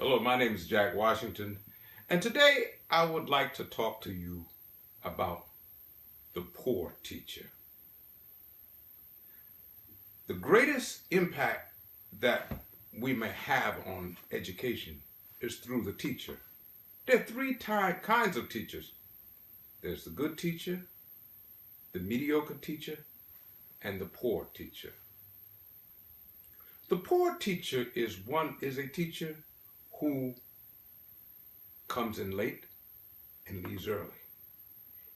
Hello, my name is Jack Washington, and today I would like to talk to you about the poor teacher. The greatest impact that we may have on education is through the teacher. There are three kinds of teachers. There's the good teacher, the mediocre teacher, and the poor teacher. The poor teacher is a teacher who comes in late and leaves early.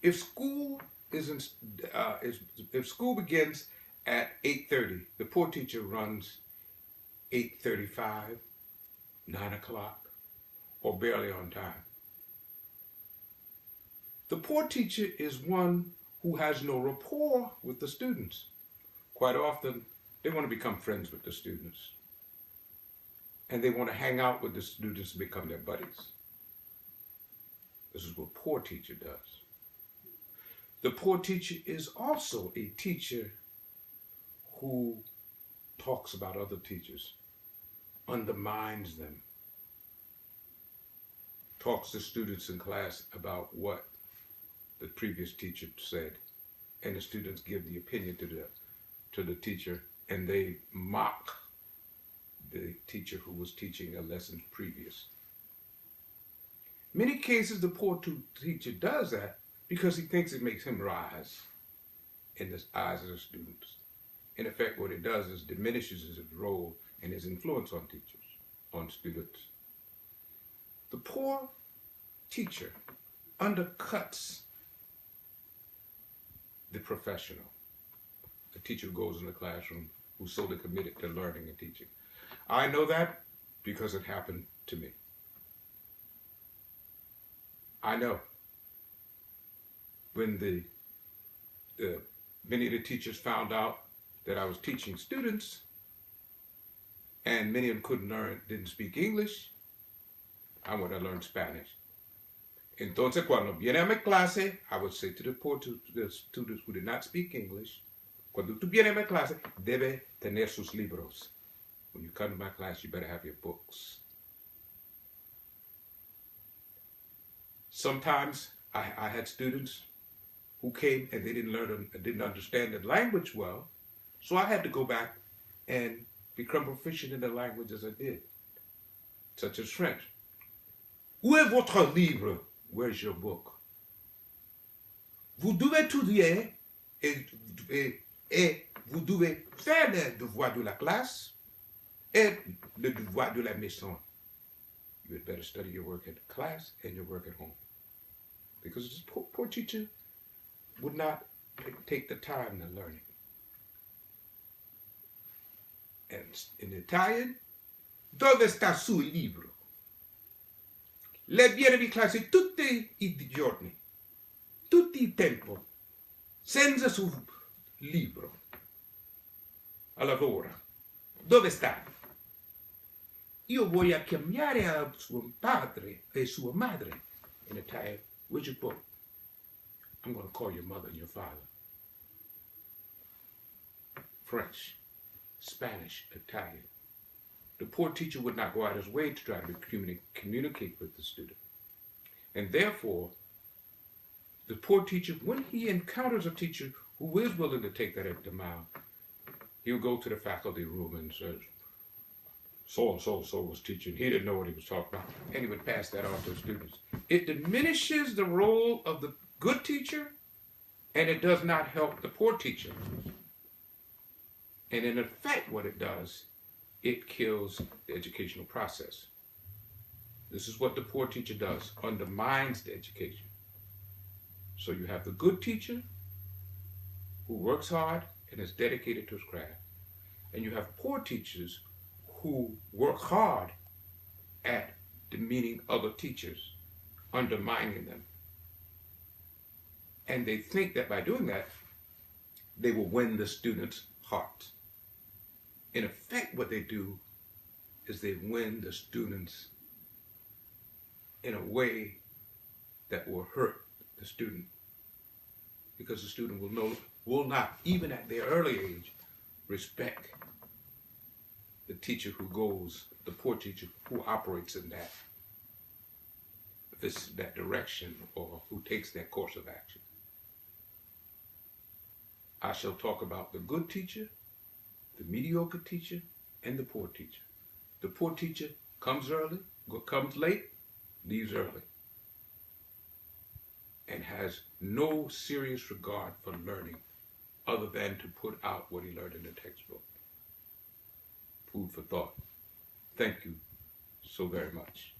If school if school begins at 8:30, the poor teacher runs 8:35, 9 o'clock, or barely on time. The poor teacher is one who has no rapport with the students. Quite often, they want to become friends with the students. And they want to hang out with the students and become their buddies. This is what a poor teacher does. The poor teacher is also a teacher who talks about other teachers, undermines them, talks to students in class about what the previous teacher said, and the students give the opinion to the teacher, and they mock the teacher who was teaching a lesson previous. Many cases the poor teacher does that because he thinks it makes him rise in the eyes of the students. In effect, what it does is diminishes his role and his influence on teachers, on students. The poor teacher undercuts the professional, the teacher who goes in the classroom, who's solely committed to learning and teaching. I know that because it happened to me. I know when many of the teachers found out that I was teaching students, and many of them didn't speak English, I went to learn Spanish. Entonces, cuando viene a mi clase, I would say to the students who did not speak English, cuando tú vienes a mi clase, debe tener sus libros. When you come to my class, you better have your books. Sometimes I had students who came and they didn't understand the language well, so I had to go back and become proficient in the language as I did, such as French. Où est votre livre? Where's your book? Vous devez étudier et vous devez faire les devoirs de la classe et le devoir de la maison. You had better study your work at class and your work at home. Because this poor teacher would not take the time to learn it. And in Italian, dove sta sul libro? Lei viene di classe tutti I giorni, tutti il tempo, senza sul libro. Allora, dove sta? Io voglio chiamare a suo padre e sua madre in Italian. Where's your book? I'm going to call your mother and your father. French, Spanish, Italian. The poor teacher would not go out his way to try to communicate with the student. And therefore, the poor teacher, when he encounters a teacher who is willing to take that extra mile, he'll go to the faculty room and says, so-and-so was teaching. He didn't know what he was talking about. And he would pass that on to the students. It diminishes the role of the good teacher, and it does not help the poor teacher. And in effect, what it does, it kills the educational process. This is what the poor teacher does, undermines the education. So you have the good teacher who works hard and is dedicated to his craft. And you have poor teachers who work hard at demeaning other teachers, undermining them. And they think that by doing that, they will win the students' hearts. In effect, what they do is they win the students in a way that will hurt the student, because the student will not, even at their early age, respect the teacher who goes the poor teacher who operates in that direction, or who takes that course of action. I shall talk about the good teacher, the mediocre teacher, and the poor teacher. The poor teacher comes early, comes late, leaves early, and has no serious regard for learning other than to put out what he learned in the textbook. Food for thought. Thank you so very much.